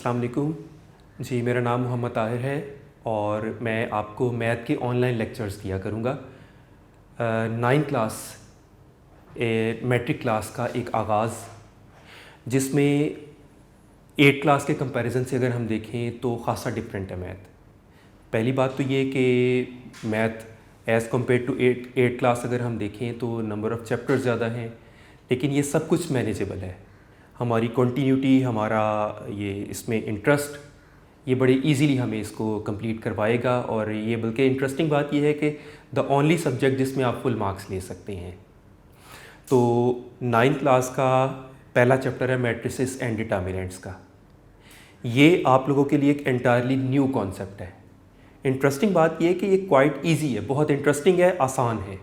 अस्सलाम वालेकुम जी। मेरा नाम मोहम्मद ताहिर है और मैं आपको मैथ के ऑनलाइन लेक्चर्स दिया करूँगा। 9th क्लास मैट्रिक क्लास का एक आगाज़, जिसमें 8th क्लास के कंपैरिजन से अगर हम देखें तो ख़ासा डिफरेंट है मैथ। पहली बात तो ये कि math as compare to 8th class अगर हम देखें तो नंबर ऑफ़ चैप्टर्स ज़्यादा हैं, लेकिन ये सब कुछ मैनेजेबल है। हमारी कंटिन्यूटी, हमारा ये इसमें इंटरेस्ट, ये बड़े इजीली हमें इसको कंप्लीट करवाएगा। और ये बल्कि इंटरेस्टिंग बात ये है कि द ओनली सब्जेक्ट जिसमें आप फुल मार्क्स ले सकते हैं। तो 9th क्लास का पहला चैप्टर है मैट्रिसेस एंड डिटर्मिनेंट्स का। ये आप लोगों के लिए एक एंटायरली न्यू कॉन्सेप्ट है। इंटरेस्टिंग बात ये है कि ये क्वाइट इजी है, बहुत इंटरेस्टिंग है, आसान है,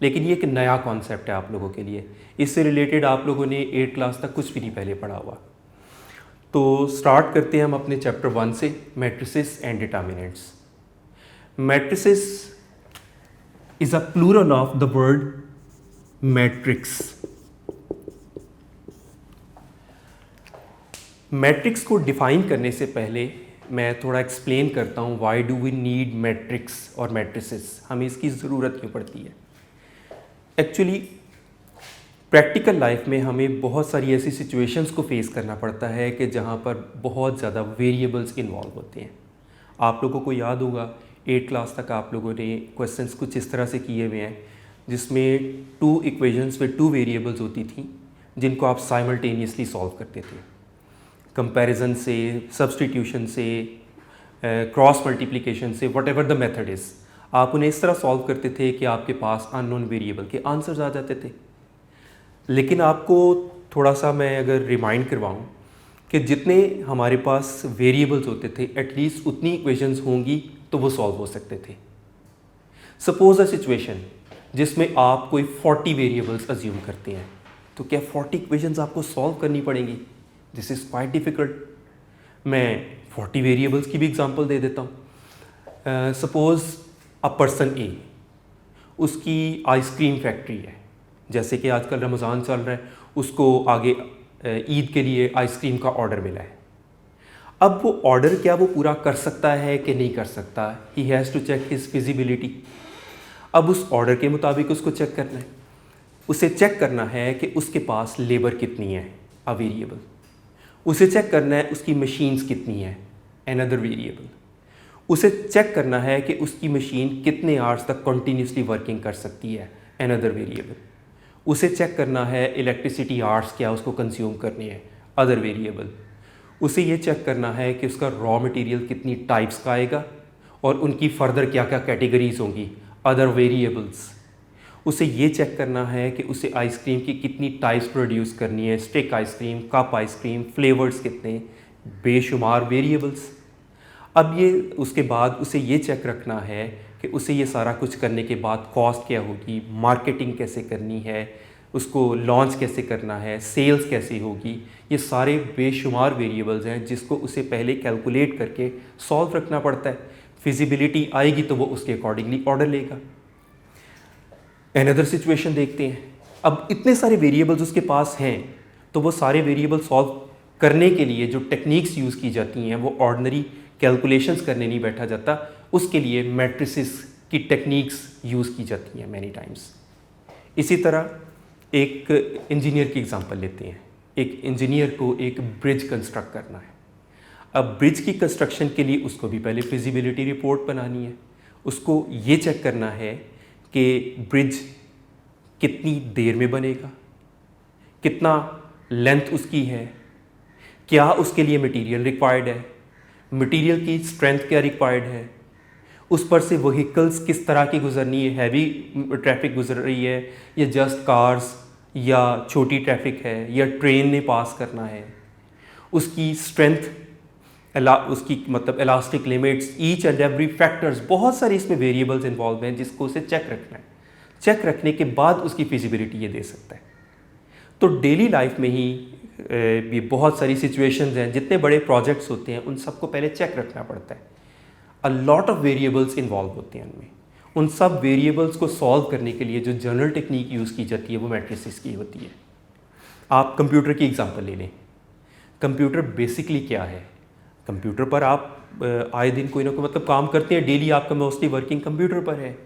लेकिन ये एक नया कॉन्सेप्ट है आप लोगों के लिए। इससे रिलेटेड आप लोगों ने 8th क्लास तक कुछ भी नहीं पहले पढ़ा हुआ। तो स्टार्ट करते हैं हम अपने चैप्टर 1 से, matrices and determinants. Matrices is a plural of the word matrix. Matrix को डिफाइन करने से पहले मैं थोड़ा एक्सप्लेन करता हूँ why do we need matrix और मैट्रिसेस, हमें इसकी ज़रूरत क्यों पड़ती है। एक्चुअली प्रैक्टिकल लाइफ में हमें बहुत सारी ऐसी सिचुएशंस को फेस करना पड़ता है कि जहाँ पर बहुत ज़्यादा वेरिएबल्स इन्वॉल्व होते हैं। आप लोगों को याद होगा 8th क्लास तक आप लोगों ने क्वेश्चंस कुछ इस तरह से किए हुए हैं, जिसमें 2 इक्वेशंस में 2 वेरिएबल्स होती थी जिनको आप साइमल्टेनियसली सॉल्व करते थे। कंपैरिजन से, सब्स्टिट्यूशन से, क्रॉस मल्टीप्लिकेशन से, what ever the method is, आप उन्हें इस तरह सॉल्व करते थे कि आपके पास अननोन वेरिएबल के आंसर्स आ जाते थे। लेकिन आपको थोड़ा सा मैं अगर रिमाइंड करवाऊँ कि जितने हमारे पास वेरिएबल्स होते थे, एटलीस्ट उतनी इक्वेशंस होंगी तो वो सॉल्व हो सकते थे। सपोज अ सिचुएशन जिसमें आप कोई 40 वेरिएबल्स अज्यूम करते हैं, तो क्या 40 इक्वेशंस आपको सॉल्व करनी पड़ेंगी? This is quite difficult. मैं 40 वेरिएबल्स की भी एग्जांपल दे देता हूँ। सपोज़ अ पर्सन ए, उसकी आइसक्रीम फैक्ट्री है। जैसे कि आजकल रमज़ान चल रहा है, उसको आगे ईद के लिए आइसक्रीम का ऑर्डर मिला है। अब वो ऑर्डर क्या वो पूरा कर सकता है कि नहीं कर सकता, he has to check his feasibility. अब उस ऑर्डर के मुताबिक उसको चेक करना है। उसे चेक करना है कि उसके पास लेबर कितनी है, अ वेरिएबल। उसे चेक करना है उसकी मशीन्स कितनी है, अनदर वेरिएबल। उसे चेक करना है कि उसकी मशीन कितने आवर्स तक कंटिन्यूसली वर्किंग कर सकती है, अनदर वेरिएबल। उसे चेक करना है इलेक्ट्रिसिटी आवर्स क्या उसको कंज्यूम करने हैं, अदर वेरिएबल। उसे ये चेक करना है कि उसका रॉ मटेरियल कितनी टाइप्स का आएगा और उनकी फर्दर क्या क्या कैटेगरीज होंगी, अदर वेरिएबल्स। उसे ये चेक करना है कि उसे आइसक्रीम की कितनी टाइप्स प्रोड्यूस करनी है, stick ice cream, cup ice cream, flavours कितने, बेशुमार वेरिएबल्स। अब ये उसके बाद उसे ये चेक रखना है कि उसे ये सारा कुछ करने के बाद कॉस्ट क्या होगी, मार्केटिंग कैसे करनी है, उसको लॉन्च कैसे करना है, सेल्स कैसे होगी। ये सारे बेशुमार वेरिएबल्स हैं जिसको उसे पहले कैलकुलेट करके सॉल्व रखना पड़ता है। फिजिबिलिटी आएगी तो वो उसके अकॉर्डिंगली ऑर्डर लेगा। अनदर सिचुएशन देखते हैं। अब इतने सारे वेरिएबल्स उसके पास हैं, तो वो सारे वेरिएबल सॉल्व करने के लिए जो टेक्निक्स यूज़ की जाती हैं वो ऑर्डिनरी कैलकुलेशंस करने नहीं बैठा जाता, उसके लिए मैट्रिसेस की टेक्निक्स यूज़ की जाती हैं मैनी टाइम्स। इसी तरह एक इंजीनियर की एग्जांपल लेते हैं। एक इंजीनियर को एक ब्रिज कंस्ट्रक्ट करना है। अब ब्रिज की कंस्ट्रक्शन के लिए उसको भी पहले फिजिबिलिटी रिपोर्ट बनानी है। उसको ये चेक करना है कि ब्रिज कितनी देर में बनेगा, कितना लेंथ उसकी है, क्या उसके लिए मटेरियल रिक्वायर्ड है, मटेरियल की स्ट्रेंथ क्या रिक्वायर्ड है, उस पर से व्हीकल्स किस तरह की गुजरनी है, हैवी ट्रैफिक गुजर रही है या जस्ट कार्स, या छोटी ट्रैफिक है या ट्रेन ने पास करना है, उसकी स्ट्रेंथ, उसकी मतलब elastic limits, each and every factors, बहुत सारे इसमें वेरिएबल्स इन्वॉल्व हैं जिसको उसे चेक रखना है। चेक रखने के बाद उसकी फिजिबिलिटी ये दे सकता है। तो डेली लाइफ में ही ये बहुत सारी सिचुएशंस हैं, जितने बड़े प्रोजेक्ट्स होते हैं उन सबको पहले चेक रखना पड़ता है। A lot of variables involve होते हैं उनमें। उन सब वेरिएबल्स को सॉल्व करने के लिए जो जनरल टेक्निक यूज़ की जाती है वो मैट्रिसेस की होती है। आप कंप्यूटर की एग्जांपल ले लें। कंप्यूटर बेसिकली क्या है? कंप्यूटर पर आप आए दिन कोई ना कोई मतलब काम करते हैं, डेली आपका मोस्टली वर्किंग कंप्यूटर पर है।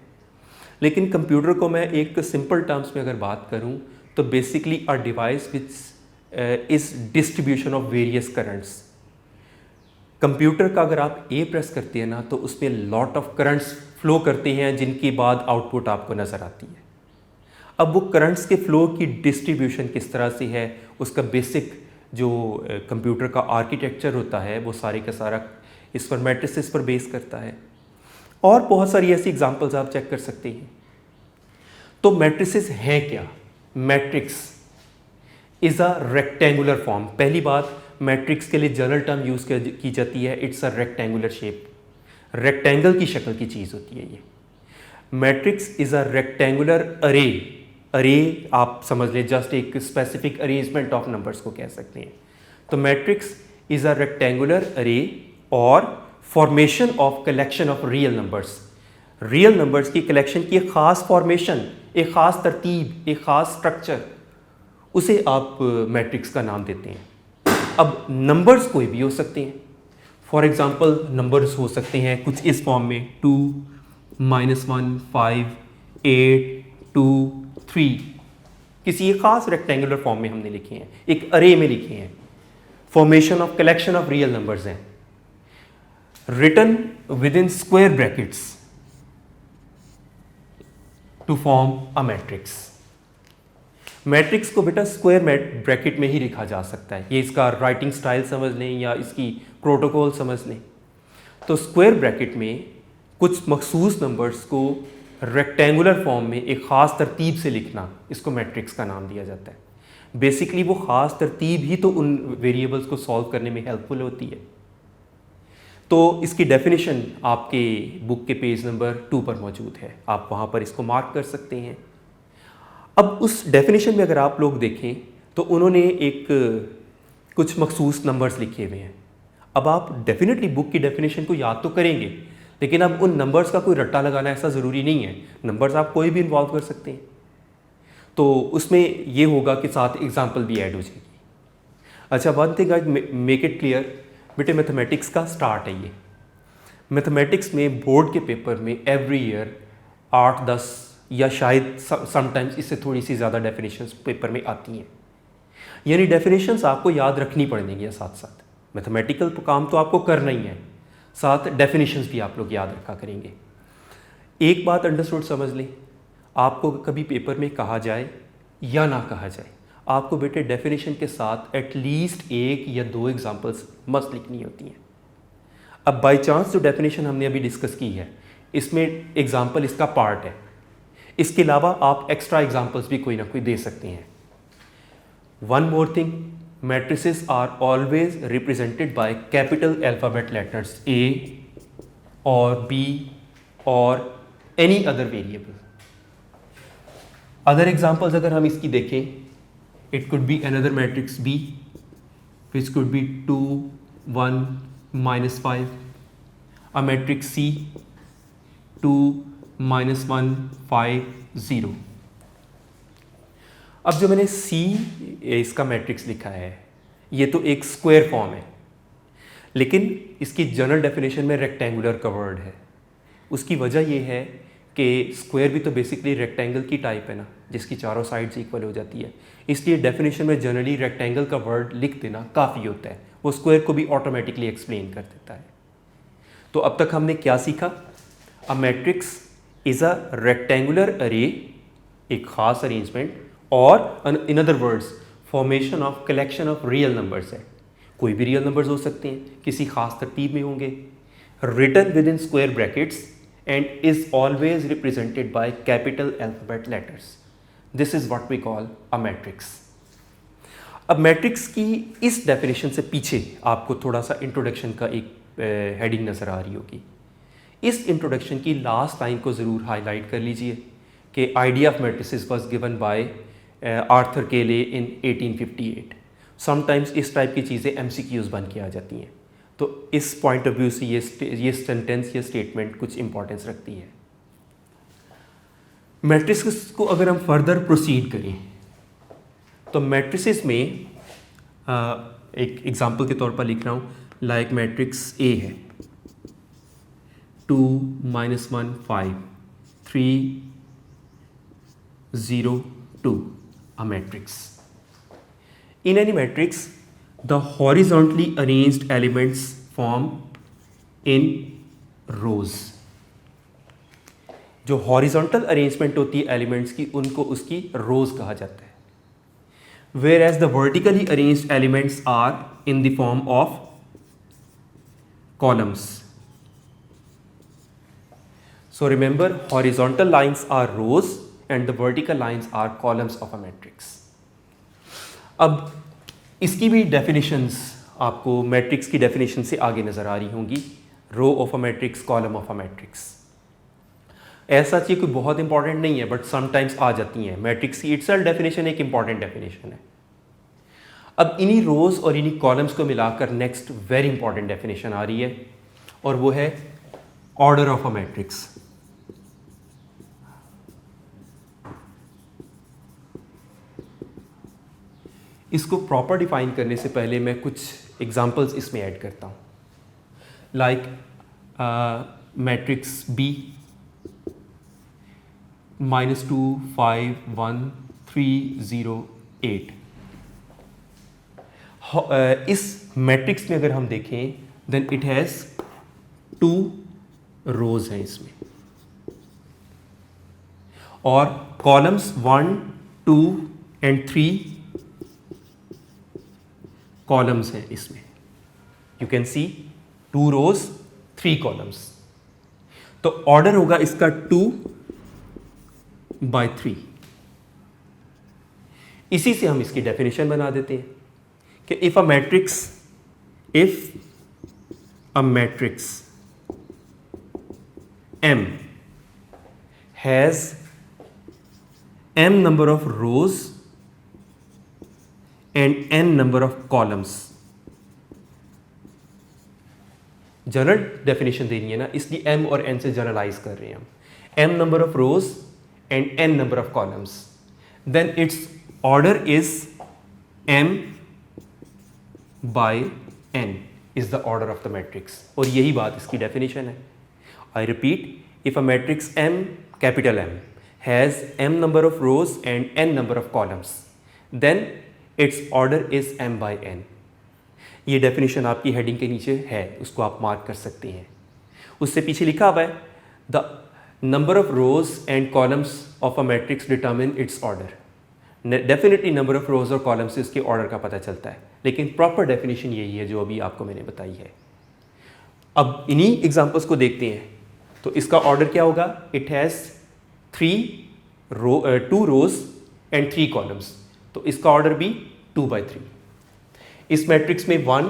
लेकिन कंप्यूटर को मैं एक सिंपल टर्म्स में अगर बात करूं तो basically a device which is distribution of various currents. Computer का अगर आप ए प्रेस करते हैं ना तो उसमें लॉट ऑफ करंट्स फ्लो करते हैं, जिनके बाद आउटपुट आपको नज़र आती है। अब वो करंट्स के फ्लो की डिस्ट्रीब्यूशन किस तरह से है, उसका बेसिक जो कंप्यूटर का आर्किटेक्चर होता है वो सारे का सारा इस पर मैट्रिसेस पर बेस करता है। और बहुत सारी ऐसी एग्जांपल्स आप चेक कर सकते हैं। तो मैट्रिसेस हैं क्या? Matrix is a rectangular form. पहली बात, मैट्रिक्स के लिए जनरल टर्म यूज़ की जाती है, it's a rectangular shape. Rectangle की शक्ल की चीज़ होती है ये। मैट्रिक्स इज़ अ रेक्टेंगुलर अरे। अरे आप समझ लें जस्ट एक स्पेसिफिक अरेंजमेंट ऑफ नंबर्स को कह सकते हैं। तो मैट्रिक्स इज़ अ रेक्टेंगुलर अरे और formation of collection of real numbers. Real numbers की कलेक्शन की एक ख़ास फॉर्मेशन, एक ख़ास तरतीब, एक ख़ास स्ट्रक्चर, उसे आप मैट्रिक्स का नाम देते हैं। अब नंबर्स कोई भी हो सकते हैं। फॉर एग्ज़ाम्पल नंबर्स हो सकते हैं कुछ इस फॉर्म में 2, -1, 5, 8, 2, 3, किसी एक ख़ास रेक्टेंगुलर फॉर्म में हमने लिखे हैं, एक अरे में लिखे हैं। Formation of collection of real numbers हैं, written within square brackets to form a matrix. Matrix को बेटा स्क्वायर ब्रैकेट में ही लिखा जा सकता है। ये इसका राइटिंग स्टाइल समझ लें या इसकी प्रोटोकॉल समझ लें। तो स्क्वायर ब्रैकेट में कुछ मखसूस नंबर्स को रेक्टेंगुलर फॉर्म में एक ख़ास तरतीब से लिखना, इसको मैट्रिक्स का नाम दिया जाता है। बेसिकली वो ख़ास तरतीब ही तो उन वेरिएबल्स को सॉल्व करने में हेल्पफुल होती है। तो इसकी डेफिनेशन आपके बुक के पेज नंबर 2 पर मौजूद है, आप वहाँ पर इसको मार्क कर सकते हैं। अब उस डेफिनेशन में अगर आप लोग देखें तो उन्होंने एक कुछ मखसूस नंबर्स लिखे हुए हैं। अब आप डेफिनेटली बुक की डेफिनेशन को याद तो करेंगे, लेकिन अब उन नंबर्स का कोई रट्टा लगाना ऐसा ज़रूरी नहीं है। नंबर्स आप कोई भी इन्वॉल्व कर सकते हैं। तो उसमें ये होगा कि साथ एग्जाम्पल भी ऐड हो जाएगी। अच्छा, one thing I make it clear, बेटे मैथमेटिक्स का स्टार्ट है ये। मैथमेटिक्स में बोर्ड के पेपर में एवरी ईयर 8-10 या शायद समटाइम्स इससे थोड़ी सी ज़्यादा डेफिनेशंस पेपर में आती हैं। यानी डेफिनेशंस आपको याद रखनी पड़ेंगी साथ साथ। मैथमेटिकल काम तो आपको करना ही है, साथ डेफिनेशंस भी आप लोग याद रखा करेंगे। एक बात अंडरस्टूड समझ लें, आपको कभी पेपर में कहा जाए या ना कहा जाए, आपको बेटे डेफिनेशन के साथ एटलीस्ट 1 या 2 एग्जांपल्स मस्ट लिखनी होती हैं। अब बाय चांस जो डेफिनेशन हमने अभी डिस्कस की है, इसमें एग्जांपल इसका पार्ट है। इसके अलावा आप एक्स्ट्रा एग्जांपल्स भी कोई ना कोई दे सकते हैं। One more thing, matrices are always represented by capital alphabet letters A और B और any other variable. Other examples अगर हम इसकी देखें, it could be another matrix B which could be 2, 1, -5, a matrix C 2, -1, 5, 0। अब जो मैंने C इसका मैट्रिक्स लिखा है, ये तो एक स्क्वायर फॉर्म है, लेकिन इसकी जनरल डेफिनेशन में रेक्टेंगुलर का वर्ड है। उसकी वजह ये है कि स्क्वायर भी तो बेसिकली रेक्टेंगल की टाइप है ना, जिसकी चारों साइड्स इक्वल हो जाती है। इसलिए डेफिनेशन में जनरली रेक्टेंगल का वर्ड लिख देना काफ़ी होता है, वो स्क्वायर को भी ऑटोमेटिकली एक्सप्लेन कर देता है। तो अब तक हमने क्या सीखा? A matrix is a rectangular अरे, एक ख़ास अरेंजमेंट, और in other words formation of collection of real numbers है। कोई भी रियल नंबर्स हो सकते हैं, किसी खास तरतीब में होंगे, written within square brackets and is always represented by capital alphabet letters. This is what we call a matrix. अब मैट्रिक्स की इस डेफिनेशन से पीछे आपको थोड़ा सा इंट्रोडक्शन का एक हेडिंग नज़र आ रही होगी। इस इंट्रोडक्शन की लास्ट लाइन को ज़रूर हाईलाइट कर लीजिए कि idea of matrices was given by Arthur केले इन 1858। समटाइम्स इस टाइप की चीज़ें MCQs बन के आ जाती हैं, तो इस पॉइंट ऑफ व्यू से ये सेंटेंस या स्टेटमेंट कुछ इंपॉर्टेंस रखती है। मैट्रिसेस को अगर हम फर्दर प्रोसीड करें तो मैट्रिसेस में एक एग्जांपल के तौर पर लिख रहा हूँ, लाइक मैट्रिक्स ए है 2 -1 5 3 0 2 a matrix. In any matrix, the horizontally arranged elements form in rows. जो हॉरिजॉन्टल अरेंजमेंट होती है एलिमेंट्स की उनको उसकी रोज कहा जाता है. Whereas the vertically arranged elements are in the form of columns. So remember, horizontal lines are rows and the vertical lines are columns of a matrix. अब इसकी भी डेफिनेशंस आपको मैट्रिक्स की डेफिनेशन से आगे नज़र आ रही होंगी. Row of a matrix, column of a matrix. ऐसा चीज़ कोई बहुत इंपॉर्टेंट नहीं है बट समटाइम्स आ जाती हैं. मैट्रिक्स की इटसेल्फ डेफिनेशन एक इंपॉर्टेंट डेफिनेशन है. अब इन्हीं रोज और इन्हीं कॉलम्स को मिलाकर नेक्स्ट वेरी इंपॉर्टेंट डेफिनेशन आ रही है और वो है ऑर्डर ऑफ अ मैट्रिक्स. इसको प्रॉपर डिफाइन करने से पहले मैं कुछ एग्जांपल्स इसमें ऐड करता हूँ. Like matrix B -2 5 1 3 0 8. इस मैट्रिक्स में अगर हम देखें देन इट हैज़ 2 रोज हैं इसमें और कॉलम्स 1 2 एंड 3 कॉलम्स हैं इसमें. You can see 2 rows 3 columns. तो ऑर्डर होगा इसका 2/3. इसी से हम इसकी डेफिनेशन बना देते हैं कि if a matrix M has m number of rows and n number of columns. General definition देनी है ना, इसलिए m और n से जनरलाइज कर रहे हैं हम. m number of rows and n number of columns, then its order is m by n is the order of the matrix. और यही बात इसकी डेफिनेशन है. I repeat, if a matrix M, capital M, has m number of rows and n number of columns, then its order is m by n. ये definition आपकी heading के नीचे है, उसको आप मार्क कर सकते हैं. उससे पीछे लिखा हुआ है the number of rose and columns of a matrix determine it's order. Definitely number of रोज और कॉलम्स से इसके ऑर्डर का पता चलता है, लेकिन प्रॉपर डेफिनेशन यही है जो अभी आपको मैंने बताई है. अब इन्हीं एग्जांपल्स को देखते हैं. तो इसका ऑर्डर क्या होगा? It has 2 rows and 3 columns. तो इसका ऑर्डर भी 2/3. इस मैट्रिक्स में 1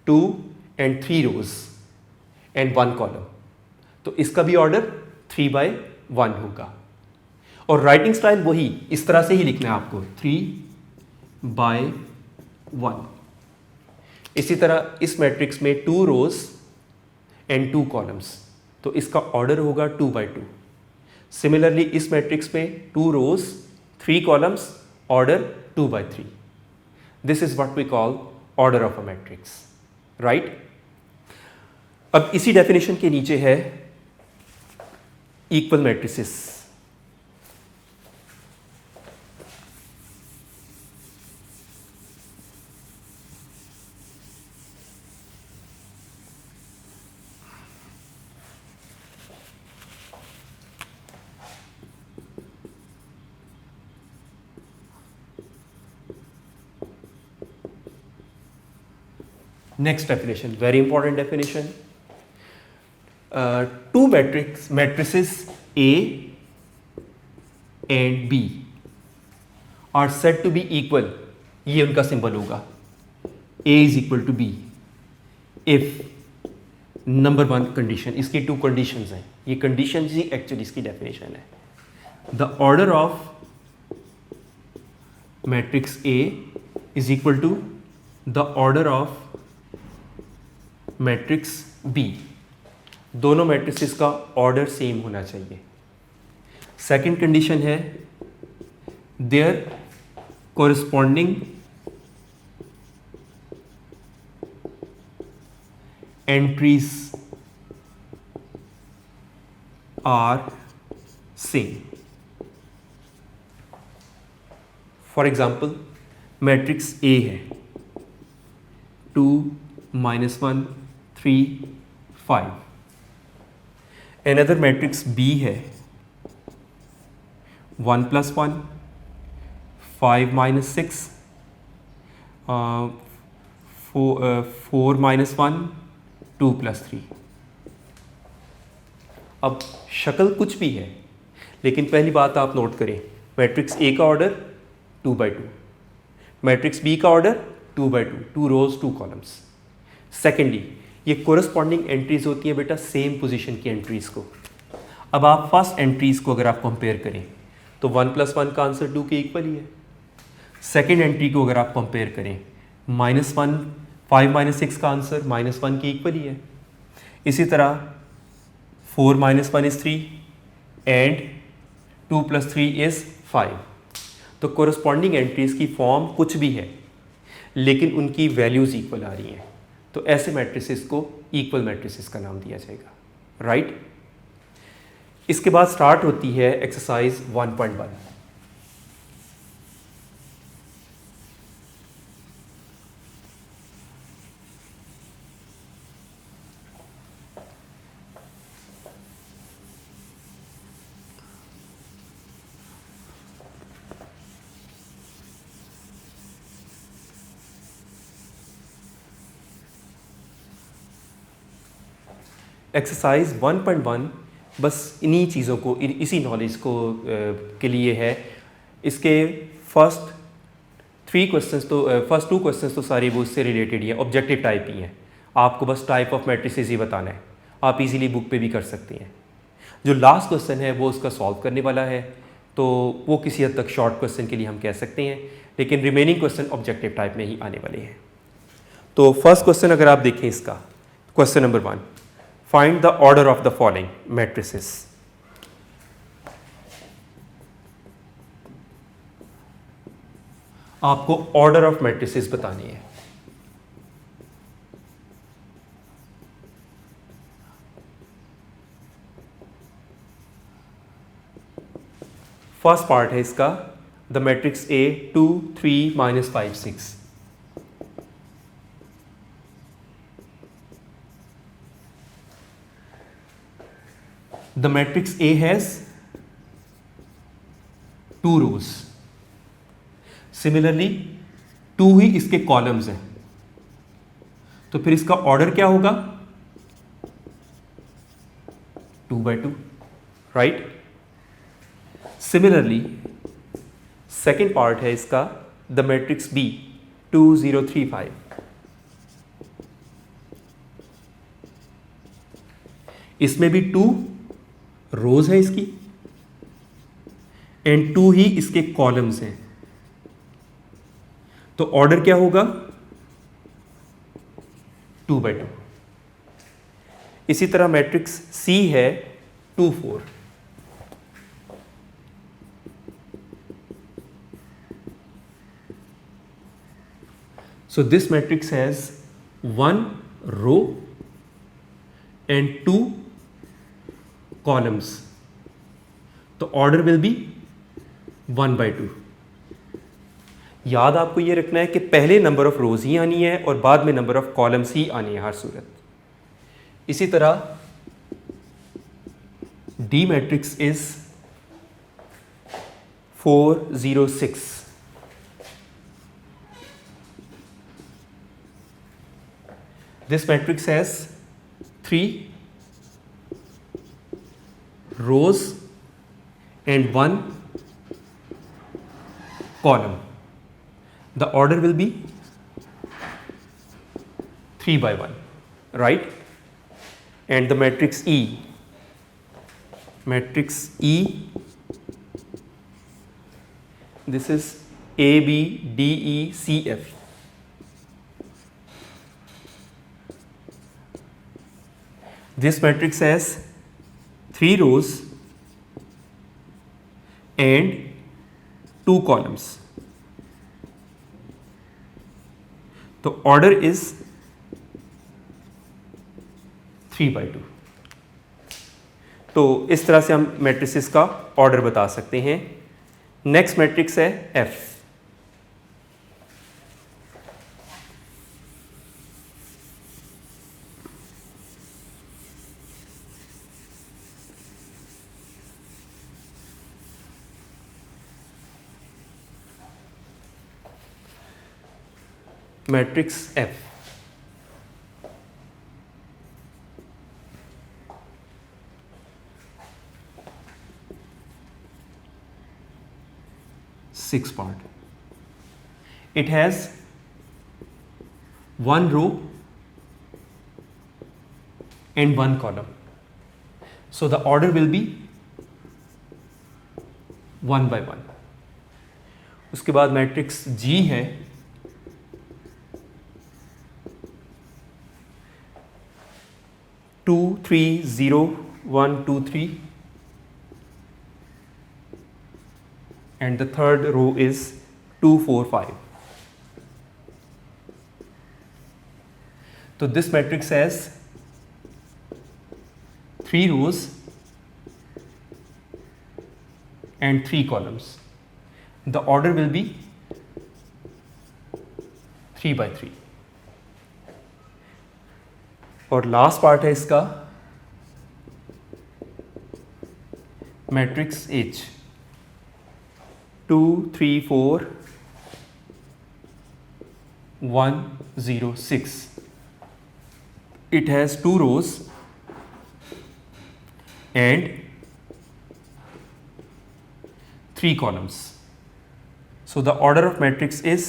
2 एंड 3 रोज एंड 1 कॉलम. तो इसका भी ऑर्डर 3/1 होगा. और राइटिंग स्टाइल वही, इस तरह से ही लिखना है आपको, 3/1. इसी तरह इस मैट्रिक्स में 2 रोज एंड 2 कॉलम्स. तो इसका ऑर्डर होगा 2/2. सिमिलरली इस मैट्रिक्स में 2 rows 3 columns, order 2/3. This is what we call order of a matrix, right. अब इसी डेफिनेशन के नीचे है equal matrices. Next definition, very important definition. Two matrices A and B are said to be equal. ये उनका symbol होगा. A is equal to B if number 1 condition. इसकी 2 conditions हैं. ये कंडीशन ही एक्चुअली इसकी डेफिनेशन है. The order of matrix A is equal to the order of matrix B. दोनों मैट्रिसेस का ऑर्डर सेम होना चाहिए. सेकंड कंडीशन है their corresponding entries are same. For example, matrix A है 2 -1 3 5. Another मैट्रिक्स B है 1 + 1 5 - 6 4 - 1 2 + 3. अब शक्ल कुछ भी है, लेकिन पहली बात आप नोट करें, मैट्रिक्स A का ऑर्डर 2/2, मैट्रिक्स B का ऑर्डर 2/2, 2 रोज 2 कॉलम्स. सेकेंडली, ये कोरस्पॉन्डिंग एंट्रीज होती हैं बेटा सेम पोजीशन की एंट्रीज को. अब आप फर्स्ट एंट्रीज को अगर आप कंपेयर करें तो 1 + 1 का आंसर 2 के इक्वल ही है. सेकेंड एंट्री को अगर आप कंपेयर करें -1 5 - 6 का आंसर -1 के इक्वल ही है. इसी तरह 4 - 1 is 3 एंड 2 + 3 is 5. तो कोरस्पॉन्डिंग एंट्रीज की फॉर्म कुछ भी है, लेकिन उनकी वैल्यूज इक्वल आ रही हैं, तो ऐसे मैट्रिसेस को इक्वल मैट्रिसेस का नाम दिया जाएगा. राइट. इसके बाद स्टार्ट होती है एक्सरसाइज 1.1. एक्सरसाइज 1.1 बस इन्हीं चीज़ों को, इसी नॉलेज को के लिए है. इसके फर्स्ट 2 क्वेश्चंस तो सारे वो इससे रिलेटेड ही है, ऑब्जेक्टिव टाइप ही हैं. आपको बस टाइप ऑफ मैट्रिसेस ही बताना है, आप इजीली बुक पे भी कर सकते हैं. जो लास्ट क्वेश्चन है वो उसका सॉल्व करने वाला है, तो वो किसी हद तक शॉर्ट क्वेश्चन के लिए हम कह सकते हैं, लेकिन रिमेनिंग क्वेश्चन ऑब्जेक्टिव टाइप में ही आने वाले हैं. तो फर्स्ट क्वेश्चन अगर आप देखें इसका, question number 1, find the order of the following matrices. आपको ऑर्डर ऑफ मैट्रिसेस बतानी है. फर्स्ट पार्ट है इसका, the matrix A 2 3 -5 6. The matrix A has 2 rows. Similarly 2 ही इसके कॉलम्स हैं, तो फिर इसका ऑर्डर क्या होगा? 2/2. राइट. सिमिलरली सेकेंड पार्ट है इसका, द मैट्रिक्स B 2 0 3 5. इसमें भी 2 रोज है इसकी एंड 2 ही इसके कॉलम्स हैं, तो ऑर्डर क्या होगा? 2/2. इसी तरह मैट्रिक्स C है 2 4. So this matrix has 1 row and 2 columns. तो ऑर्डर विल बी 1/2. याद आपको ये रखना है कि पहले नंबर ऑफ रोज ही आनी है और बाद में नंबर ऑफ कॉलम्स ही आनी है हर सूरत. इसी तरह D matrix is 4 0 6. This matrix has 3 rows and 1 column. The order will be 3/1, right? And the matrix E, this is A B D E C F. This matrix has 3 rows and 2 columns. The order is 3/2। तो इस तरह से हम matrices का order बता सकते हैं। Next matrix है F। Matrix F six part. It has one row and one column. So the order will be 1 by 1. उसके बाद मैट्रिक्स G है, to three zero 1 2 3, and the third row is 2 4 5. So this matrix has 3 rows and 3 columns. The order will be 3 by 3. और last part है इसका matrix H, 2 3 4 1 0 6. It has 2 rows and 3 columns. So the order of matrix is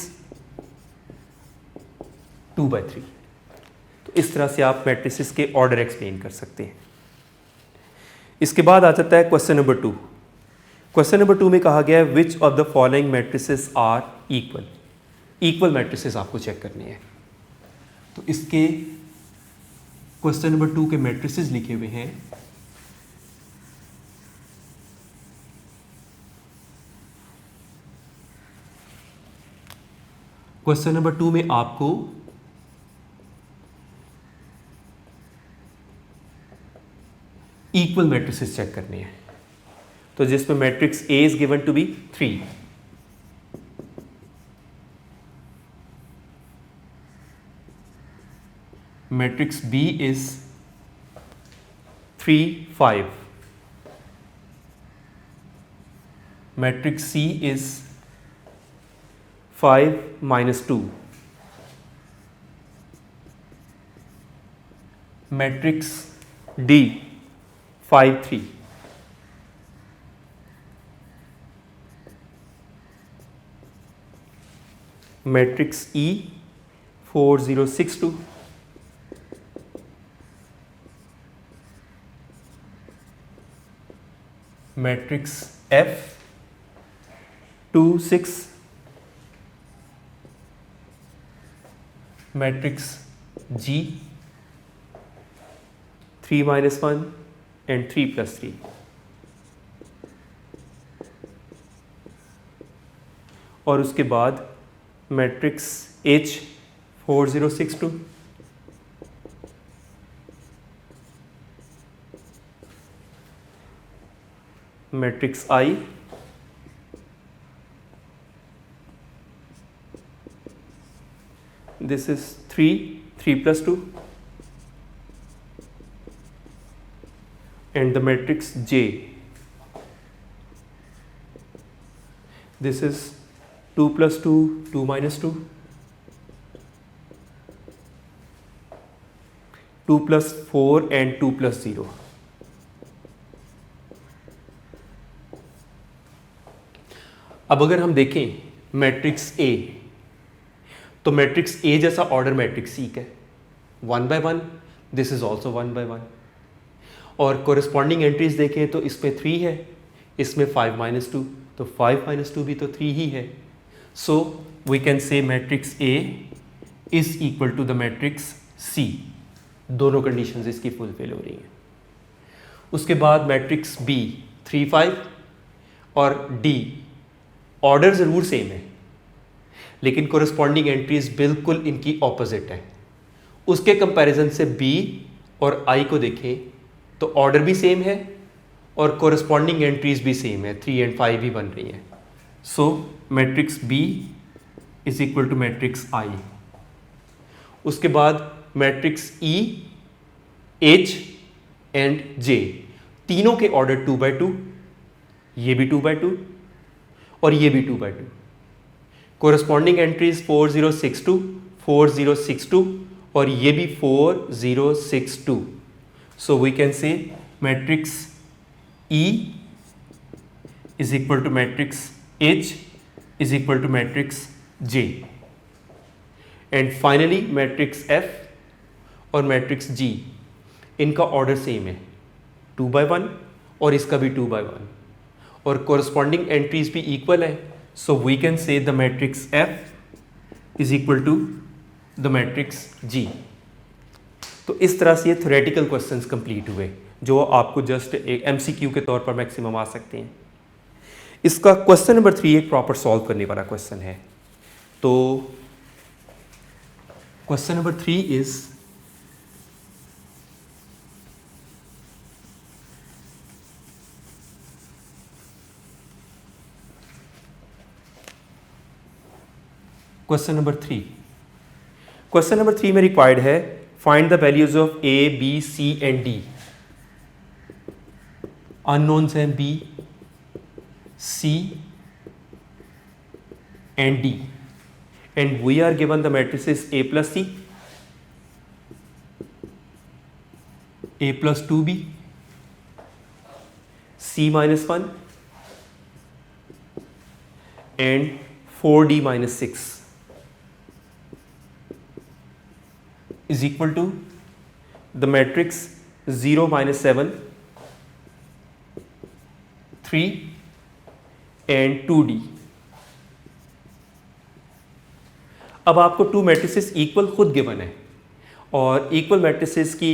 2 by 3. तो इस तरह से आप matrices के order explain कर सकते हैं। इसके बाद आ जाता है क्वेश्चन नंबर 2। क्वेश्चन नंबर 2 में कहा गया है which of the following matrices are equal. Equal matrices आपको चेक करने हैं। तो इसके क्वेश्चन नंबर 2 के मैट्रिसेस लिखे हुए हैं। क्वेश्चन नंबर 2 में आपको इक्वल मैट्रिसेस चेक करने हैं। तो जिसमें matrix A is given to be 3, matrix B is 3 5, matrix C is 5 -2, matrix D 5 3, matrix E 4 0 6 2, matrix F 2 6, matrix G 3 -1 and 3 + 3. और उसके बाद matrix H 4 0 6 2, matrix I this is 3 3 + 2, and the matrix J, this is 2 + 2 2 - 2, 2 + 4 and 2 + 0. अब अगर हम देखें matrix A, तो matrix A जैसा order matrix C का है 1 by 1, this is also 1 by 1। और कोरिस्पॉन्डिंग एंट्रीज देखें तो इसमें 3 है, इसमें 5 - 2, तो 5 - 2 भी तो 3 ही है। So we can say matrix A is equal to the matrix C। दोनों कंडीशंस इसकी फुलफिल हो रही हैं। उसके बाद मैट्रिक्स B 3 5 और D ऑर्डर ज़रूर सेम है लेकिन कोरिस्पॉन्डिंग एंट्रीज बिल्कुल इनकी ऑपोजिट है। उसके कंपैरिजन से B और आई को देखें तो ऑर्डर भी सेम है और कोरस्पॉन्डिंग एंट्रीज भी सेम है, 3 और 5 भी बन रही हैं। So matrix B is equal to matrix I. उसके बाद matrix E, H and J, तीनों के ऑर्डर 2x2, ये भी 2x2 और ये भी 2x2। कोरस्पॉन्डिंग एंट्रीज 4062, 4062 और ये भी 4062। So we can say matrix E is equal to matrix H is equal to matrix J and finally matrix F और मैट्रिक्स G, इनका ऑर्डर सेम है 2x1 और इसका भी 2x1 और कोरस्पॉन्डिंग एंट्रीज भी इक्वल है। So we can say the matrix F is equal to the matrix G। तो इस तरह से ये थ्योरेटिकल क्वेश्चंस कंप्लीट हुए जो आपको जस्ट एक MCQ के तौर पर मैक्सिमम आ सकते हैं। इसका क्वेश्चन नंबर 3 एक प्रॉपर सॉल्व करने वाला क्वेश्चन है। तो question number 3 is question number 3। Question number 3 में रिक्वायर्ड है find the values of A, B, C and D। Unknowns हैं B, C and D and we are given the matrices A plus C, A plus 2B, C minus 1 and 4D minus 6 is equal to the matrix 0 minus 7, 3 and 2D। अब आपको to matrices equal खुद given है और equal matrices की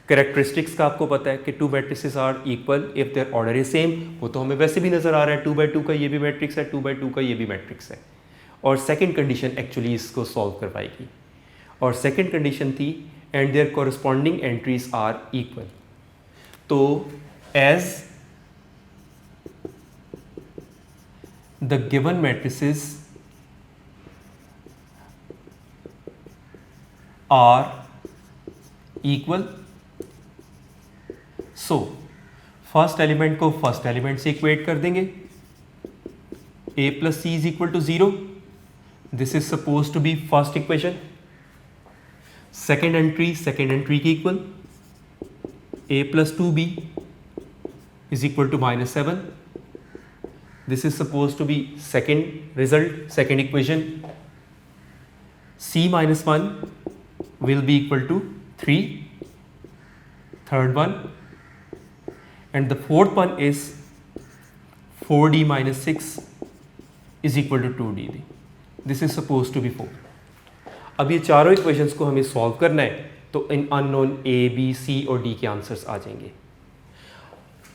characteristics का आपको पता है कि two matrices are equal if their order is same. वो तो हमें वैसे भी नजर आ रहा है 2x2 का ये भी मैट्रिक्स है, 2x2 का ये भी मैट्रिक्स है। और सेकंड कंडीशन एक्चुअली इसको सॉल्व करवाएगी और सेकंड कंडीशन थी and their corresponding entries are equal. तो as the given matrices are equal, so first element को फर्स्ट एलिमेंट से इक्वेट कर देंगे। A plus C is equal to 0, this is supposed to be first equation। Second entry की equal, A plus 2B is equal to -7, this is supposed to be second result, second equation। C minus 1 will be equal to 3, third one, and the fourth one is 4D minus 6 is equal to 2D। this is supposed to be 4। अब ये चारों equations को हमें solve करना है तो इन unknown A, B, C और D के आंसर्स आ जाएंगे।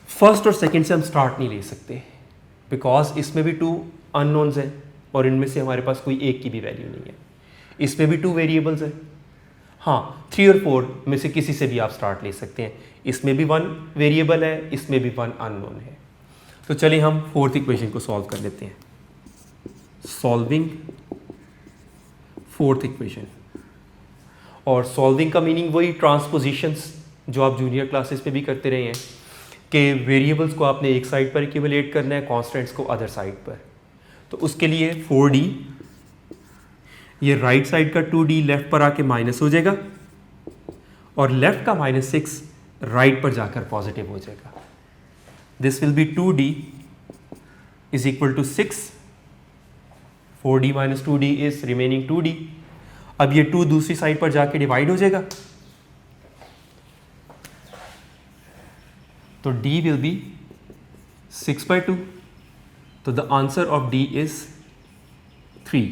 फर्स्ट और सेकंड से हम स्टार्ट नहीं ले सकते बिकॉज इसमें भी 2 अननोन्स हैं और इनमें से हमारे पास कोई एक की भी वैल्यू नहीं है। इसमें भी 2 वेरिएबल्स हैं। हाँ, 3 और 4 में से किसी से भी आप स्टार्ट ले सकते हैं। इसमें भी 1 वेरिएबल है, इसमें भी 1 अननोन है। तो चलिए हम फोर्थ इक्वेशन को सॉल्व कर लेते हैं। Solving fourth equation. और सॉल्विंग का मीनिंग वही ट्रांसपोजिशंस जो आप जूनियर क्लासेस में भी करते रहे हैं कि वेरिएबल्स को आपने एक साइड पर एक्यूमुलेट करना है, कांस्टेंट्स को अदर साइड पर। तो उसके लिए 4D, ये राइट साइड का 2D लेफ्ट पर आके माइनस हो जाएगा और लेफ्ट का -6 राइट पर जाकर पॉजिटिव हो जाएगा। This will be 2D is equal to 6, 4D minus 2D is remaining 2D। अब ये 2 दूसरी साइड पर जाके डिवाइड हो जाएगा तो D will be 6/2। तो the answer of D is 3।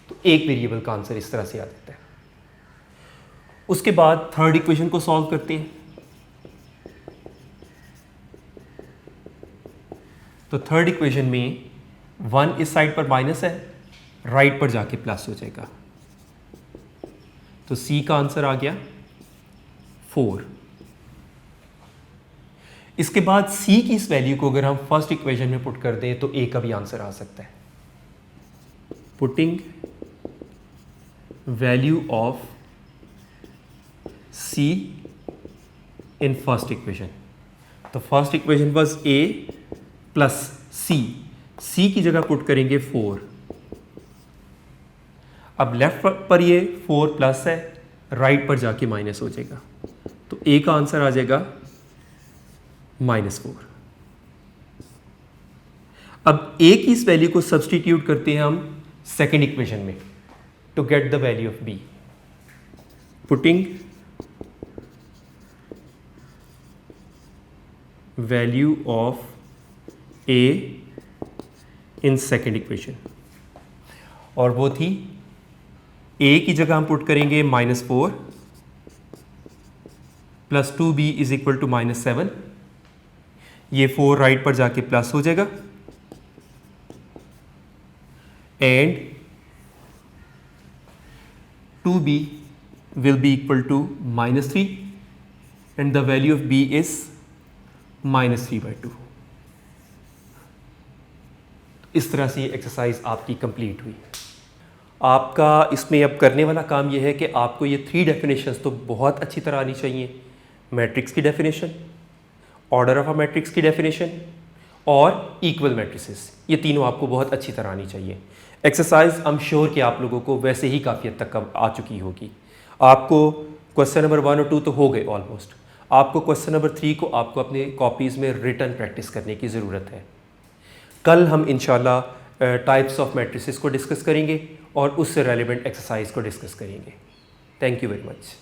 तो एक वेरिएबल का आंसर इस तरह से आ जाता है। उसके बाद थर्ड इक्वेशन को सॉल्व करते हैं। तो थर्ड इक्वेशन में 1 इस साइड पर माइनस है, राइट पर जाके प्लस हो जाएगा। तो C का आंसर आ गया 4। इसके बाद C की इस वैल्यू को अगर हम फर्स्ट इक्वेशन में पुट कर दें तो A का भी आंसर आ सकता है। Putting value of C in first equation, तो first equation was A plus C की जगह पुट करेंगे 4। अब लेफ्ट पर ये 4 प्लस है, राइट पर जाके माइनस हो जाएगा, तो A का आंसर आ जाएगा -4। अब A की इस वैल्यू को सब्सटीट्यूट करते हैं हम सेकेंड इक्वेशन में to get the value of B। Putting value of A in second equation, और वो थी A की जगह हम पुट करेंगे -4 plus 2B is equal to -7। ये 4 राइट पर जाके प्लस हो जाएगा and 2B will be equal to -3 and the value of B is -3/2। इस तरह से ये एक्सरसाइज आपकी कंप्लीट हुई। आपका इसमें अब करने वाला काम ये है कि आपको ये 3 डेफिनेशंस तो बहुत अच्छी तरह आनी चाहिए। मैट्रिक्स की definition, order of a matrix की डेफिनेशन और इक्वल मैट्रिसेस, ये तीनों आपको बहुत अच्छी तरह आनी चाहिए। एक्सरसाइज आई एम श्योर कि आप लोगों को वैसे ही काफ़ी हद तक आ चुकी होगी। आपको क्वेश्चन नंबर 1 और 2 तो हो गए ऑलमोस्ट। आपको क्वेश्चन नंबर 3 को आपको अपने कॉपीज़ में रिटन प्रैक्टिस करने की ज़रूरत है। कल हम इंशाल्लाह टाइप्स ऑफ मैट्रिसेस को डिस्कस करेंगे और उससे रेलिवेंट एक्सरसाइज को डिस्कस करेंगे। Thank you very much.